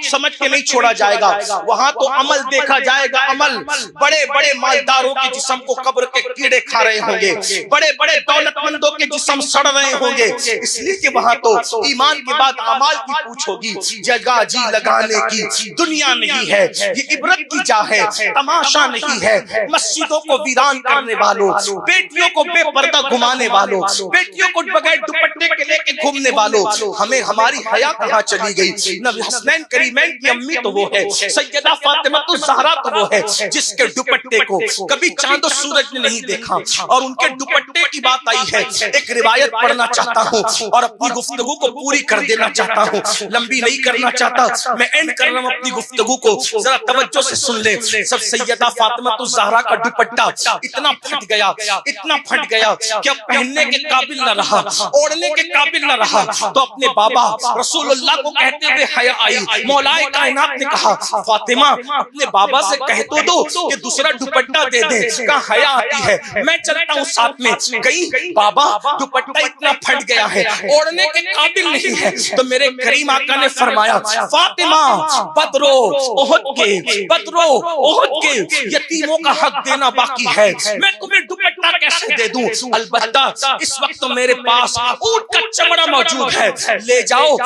سمجھ کے نہیں چھوڑا جائے گا۔ وہاں تو عمل دیکھا جائے گا، عمل۔ بڑے بڑے مالداروں کے جسم کو قبر کے کیڑے کھا رہے ہوں گے، بڑے بڑے دولت مندوں کے جسم سڑ رہے ہوں گے، اس لیے کہ وہاں تو ایمان کے بعد اعمال کی پوچھ ہوگی۔ جگہ جی لگانے کی دنیا نہیں ہے، یہ عبرت کی جا ہے، تماشا نہیں ہے۔ مسجدوں کو ویران کرنے والوں، بیٹیوں کو بے پردہ گھمانے والوں، بیٹیوں کو بغیر دوپٹے کے لے کے گھومنے والوں، ہمیں ہماری حیا کہاں چلی گئی؟ نبی حسنین کریمین کی امی تو وہ ہے، سیدہ فاطمہ الزہرا تو وہ ہے جس کے دوپٹے کو کبھی چاند و سورج نے نہیں دیکھا، اور ان کے دوپٹے کی بات آئی ہے۔ ایک روایت پڑھنا چاہتا ہوں اور اپنی گفتگو کو پوری کر دینا چاہتا ہوں، لمبی نہیں کرنا چاہتا، میں اینڈ کر رہا ہوں اپنی گفتگو کو، ذرا توجہ سے سن لیں۔ سب سیدہ فاطمہ الزہرا کا دوپٹہ اتنا پھٹ گیا، اتنا پھٹ گیا کہ اب پہننے کے قابل نہ رہا، اوڑھنے کے قابل نہ رہا، تو اپنے بابا رسول اللہ کو کہتے ہوئے حیا آئی۔ مولا کائنات نے کہا فاطمہ اپنے بابا سے کہہ تو دو کہ دوسرا دوپٹہ دے دے، کہا حیا آتی ہے میں چلتا ہوں ساتھ میں۔ کہیں بابا دوپٹہ اتنا پھٹ گیا ہے، اوڑھنے کے قابل نہیں ہے، تو میرے کریم آقا نے فرمایا فاطمہ بدرو احد کے یتیموں کا حق دینا باقی ہے، میں تمہیں دوپٹہ کیسے دے دوں؟ البتہ اس وقت میرے پاس اونٹ کا چمڑا موجود ہے، لے جاؤ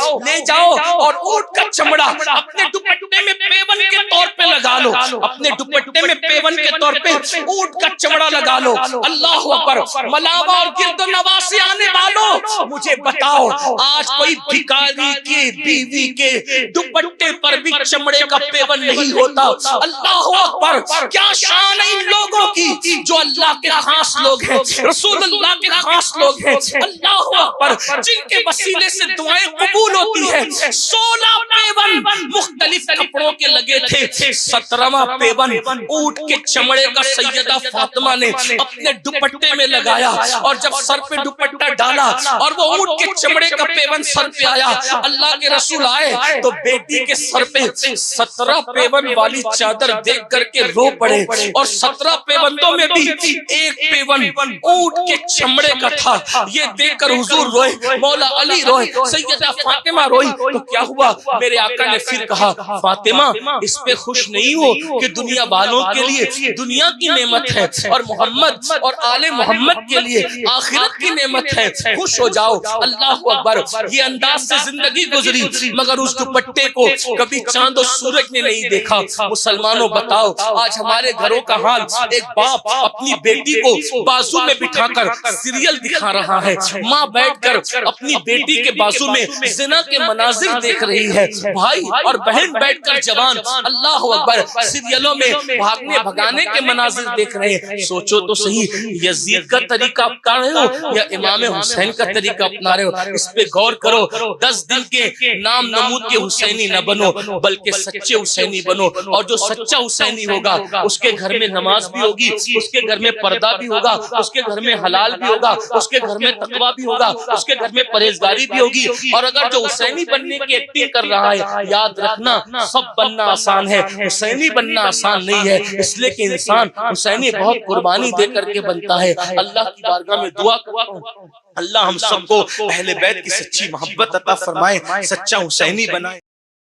اور اونٹ کا چمڑا اپنے دوپٹے میں پیون کے طور پہ لگا لو، اپنے دوپٹے میں پیون کے طور پہ اونٹ کا چمڑا لگا لو۔ اللہ اکبر۔ ملاوا اور گرد و نواسی آنے والوں، مجھے بتاؤ آج کوئی بھکاری کے بیوی کے دوپٹے پر بھی چمڑے کا پیون نہیں ہوتا؟ اللہ اکبر۔ کیا شان ہے ان لوگوں کی جو اللہ کے خاص لوگ ہیں، رسول اللہ کے خاص لوگ ہیں، اللہ اکبر، جن کے وسیلے سے دعائیں قبول ہوتی ہیں۔ 16 پیون مختلف کپڑوں کے لگے تھے، 17واں پیون اونٹ کے چمڑے کا سیدہ فاطمہ نے اپنے دوپٹے میں لگایا، اور جب سر پہ دوپٹہ ڈالا اور وہ اونٹ کے چمڑے کا پیون سر پہ آیا، اللہ کے رسول آئے تو بیٹی کے سر پہ 17 پیون والی چادر دیکھ کر کے رو پڑے، اور 17 پیوندوں میں بھی ایک پیون اونٹ کے چمڑے کا تھا۔ یہ دیکھ کر حضور روئے، مولا علی روئے، سیدہ فاطمہ روئی۔ تو کیا ہوا؟ میرے آقا نے پھر کہا فاطمہ اس پہ خوش نہیں ہو کہ دنیا والوں کے لیے دنیا کی نعمت ہے اور محمد اور آل محمد کے لیے آخرت کی نعمت ہے، خوش ہو جاؤ۔ اللہ اکبر، یہ انداز سے زندگی گزری، مگر اس دوپٹے کو کبھی چاند و سورج نے نہیں دیکھا۔ مسلمانوں بتاؤ آج ہمارے گھروں کا حال، ایک باپ اپنی بیٹی کو بازو میں بٹھا کر سیریل دکھا رہا ہے، ماں بیٹھ کر اپنی بیٹی کے بازو میں زنا کے مناظر دیکھ رہی ہے، بھائی اور بہن بیٹھ کر جوان اللہ اکبر سیریلوں میں بھاگنے بھگانے کے مناظر دیکھ رہے ہیں۔ سوچو تو صحیح، یزید کا طریقہ اپنا رہے ہو یا امام حسین کا طریقہ اپنا رہے ہو؟ اس پہ غور کرو۔ 10 دن کے نام نمود کے حسینی نہ بنو، بلکہ سچے حسینی بنو، اور جو سچا حسینی ہوگا اس کے گھر میں نماز بھی ہوگی، اس کے گھر میں پردہ بھی ہوگا، اس کے گھر میں حلال بھی ہوگا، اس کے گھر میں تقویٰ بھی ہوگا، اس کے گھر میں پرہیزگاری بھی ہوگی۔ اور اگر جو حسینی بننے کی ایکٹنگ کر رہا ہے، یاد رکھنا سب بننا آسان ہے، حسینی بننا آسان نہیں ہے، اس لیے کہ انسان حسینی بہت قربانی دے کر کے بنتا ہے۔ اللہ کی بارگاہ میں دعا کرتا ہوں اللہ ہم سب کو اہل بیت کی سچی محبت عطا فرمائے، سچا حسینی بنائے۔